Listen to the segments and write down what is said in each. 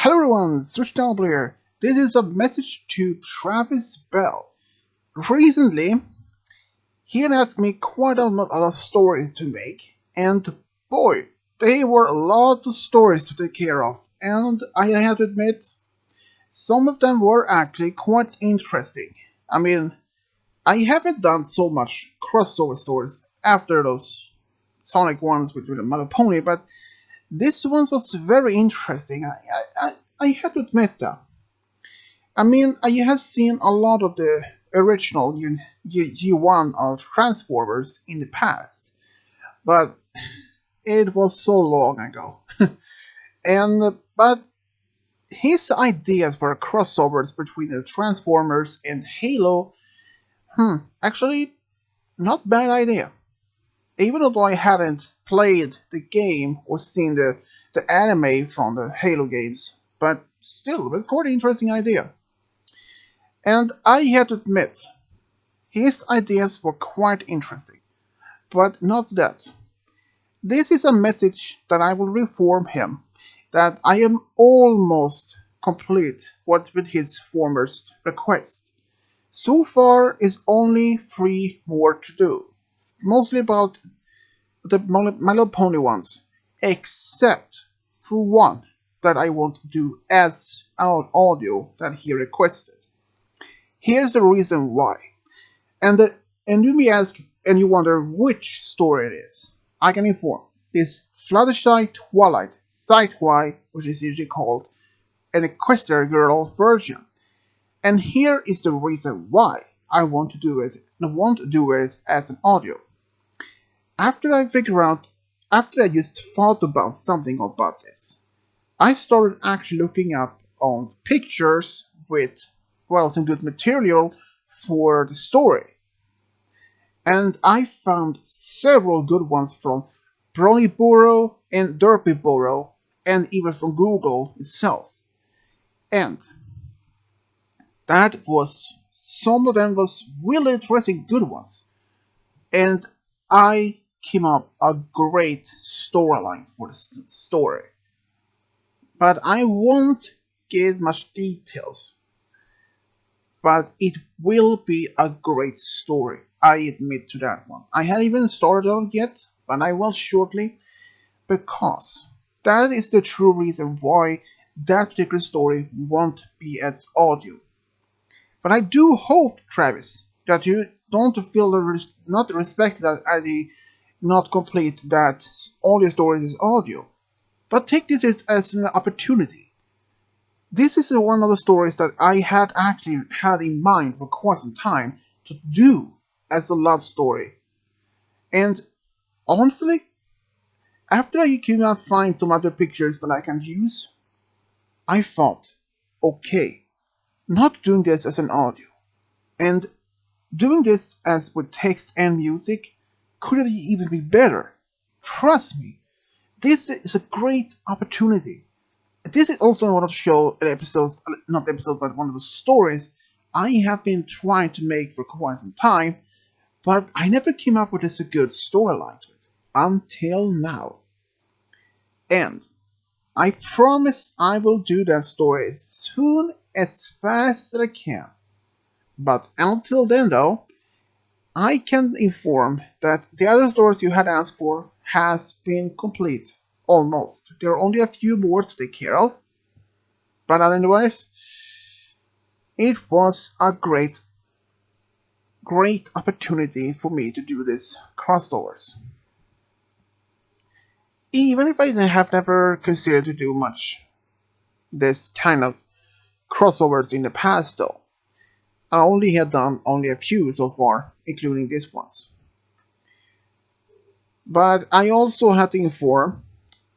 Hello everyone, Switchdown here. This is a message to Travis Bell. Recently, he had asked me quite a lot of stories to make, and boy, they were a lot of stories to take care of, and I have to admit, some of them were actually quite interesting. I mean, I haven't done so much crossover stories after those Sonic ones with My Little Pony, but this one was very interesting. I have to admit that. I mean, I have seen a lot of the original G1 of Transformers in the past, but it was so long ago. And but his ideas for crossovers between the Transformers and Halo, actually not bad idea. Even though I hadn't played the game or seen the anime from the Halo games, but still, it was quite an interesting idea. And I have to admit, his ideas were quite interesting, but not that. This is a message that I will inform him that I am almost complete with his former request. So far is only three more to do, mostly about the My Little Pony ones, except for one that I want to do as our audio that he requested. Here's the reason why. And the, and you may ask and you wonder which story it is. I can inform. This Fluttershy Twilight Sideway, which is usually called an Equestria Girl version. And here is the reason why I want to do it and want to do it as an audio. After I figure out after I just thought about something about this, I started actually looking up on pictures with some good material for the story. And I found several good ones from Broniboro and Derpyboro, and even from Google itself. And that was some of them was really interesting good ones. And I came up a great storyline for the story. But I won't give much details. But it will be a great story. I admit to that one. I haven't even started on it yet, but I will shortly, because that is the true reason why that particular story won't be as audio. But I do hope, Travis, that you don't feel not respect that I not complete that all your stories is audio, but take this as an opportunity. This is one of the stories that I had actually had in mind for quite some time to do as a love story. And honestly, after I could not find some other pictures that I can use, I thought, okay, not doing this as an audio, and doing this as with text and music could even be better. Trust me, this is a great opportunity. This is also one of the show episodes, not episodes, but one of the stories I have been trying to make for quite some time, but I never came up with a good storyline to it until now. And I promise I will do that story as soon as fast as I can. But until then, though, I can inform that the other stories you had asked for has been complete, almost. There are only a few more to take care of, but otherwise, it was a great opportunity for me to do this crossovers. Even if I have never considered to do much this kind of crossovers in the past, though, I only had done only a few so far, including these ones. But I also had to inform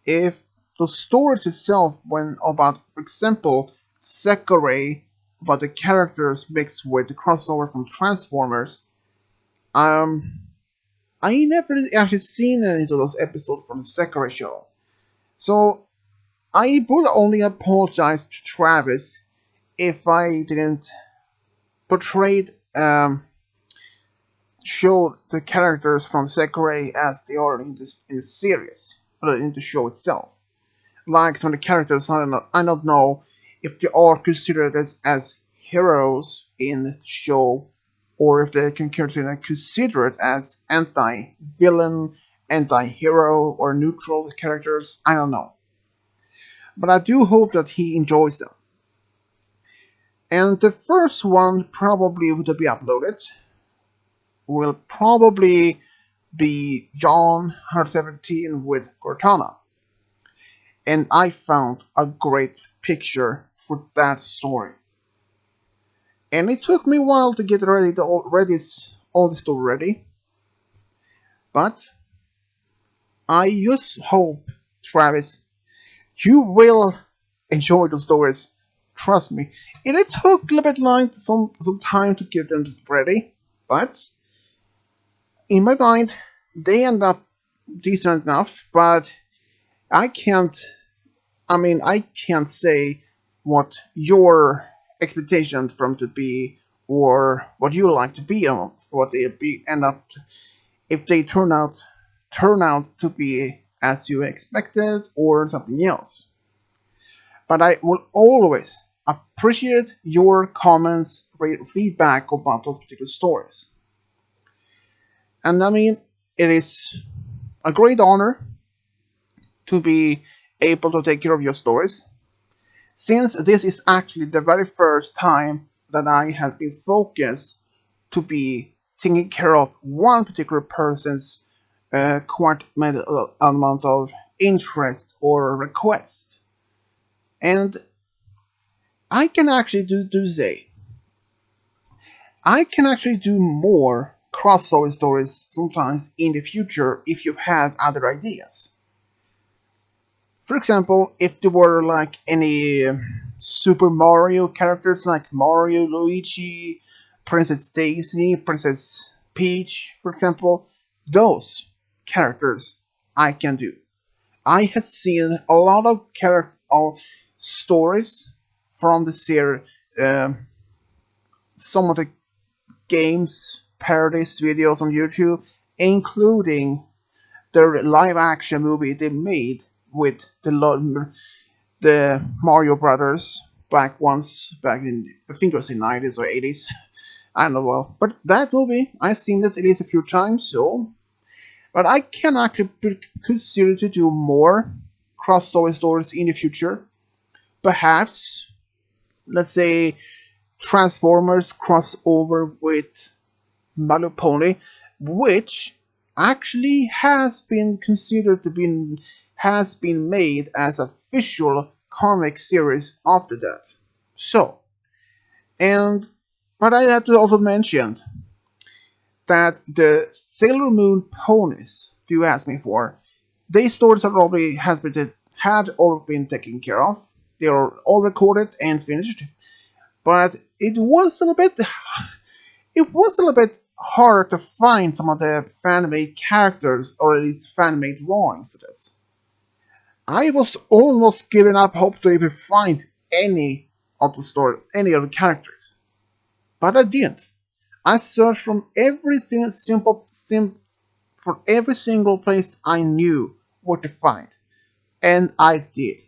if the stories itself, when about, for example, Sakurai, about the characters mixed with the crossover from Transformers, um, I never actually seen any of those episodes from the Sakurai show. So I would only apologize to Travis if I didn't portray show the characters from Sakurai as they are in the series, or in the show itself. like some of the characters. I don't know if they are considered as heroes in the show, or if they can consider it as anti-villain, anti-hero, or neutral characters. I don't know, but I do hope that he enjoys them. And the first one probably would be uploaded will probably be John 117 with Cortana. And I found a great picture for that story. And it took me a while to get ready to all the story ready. But I just hope, Travis, you will enjoy the stories. Trust me. And it took a little bit like some time to get them ready, but in my mind, they end up decent enough. But I can't. I can't say what your expectations from to be, or what you like to be on, what they be end up if they turn out to be as you expected or something else. But I will always appreciate your comments, feedback about those particular stories. And it is a great honor to be able to take care of your stories, since this is actually the very first time that I have been focused to be taking care of one particular person's quite amount of interest or request. And I can actually do say I can actually do more crossover stories sometimes in the future if you have other ideas. For example, if there were like any Super Mario characters like Mario, Luigi, Princess Daisy, Princess Peach, for example, those characters I can do. I have seen a lot of character of stories from the series, some of the games, parodies, videos on YouTube, including the live action movie they made with the Mario Brothers back in, I think it was in 90s or 80s. I don't know well, but that movie I've seen it at least a few times. So, but I can actually consider to do more crossover stories in the future. Perhaps, let's say, Transformers crossover with My Little Pony, which actually has been made as a visual comic series after that. So, and but I have to also mention that the Sailor Moon ponies you asked me for, these stories have already had already been taken care of. They are all recorded and finished. But it was a little bit hard to find some of the fan-made characters, or at least fan-made drawings of this. I was almost giving up hope to even find any of the characters. But I didn't. I searched from for every single place I knew where to find. And I did.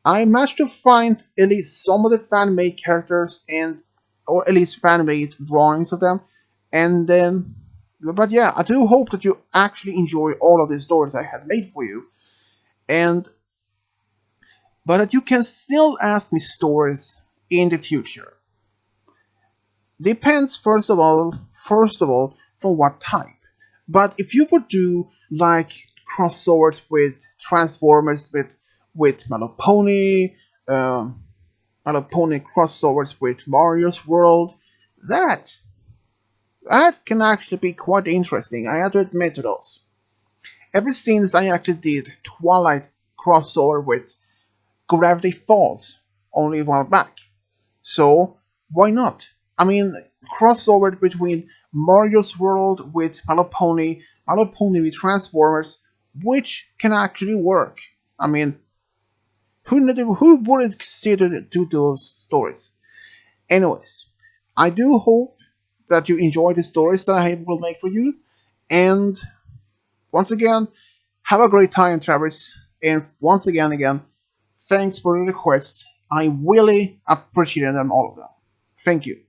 I managed to find at least some of the fan-made characters, and or at least fan-made drawings of them. And then, but yeah, I do hope that you actually enjoy all of the stories I have made for you. And but that you can still ask me stories in the future. Depends first of all from what type. But if you would do like crossovers with Transformers with My Little Pony, My Little Pony crossovers with Mario's World, that that can actually be quite interesting. I have to admit to those. Ever since I actually did Twilight crossover with Gravity Falls only a while back. So why not? Crossover between Mario's World with My Little Pony with Transformers, which can actually work. I mean, who wouldn't consider to do those stories? Anyways, I do hope that you enjoy the stories that I will make for you. And once again, have a great time, Travis. And once again, thanks for the requests. I really appreciate them, all of them. Thank you.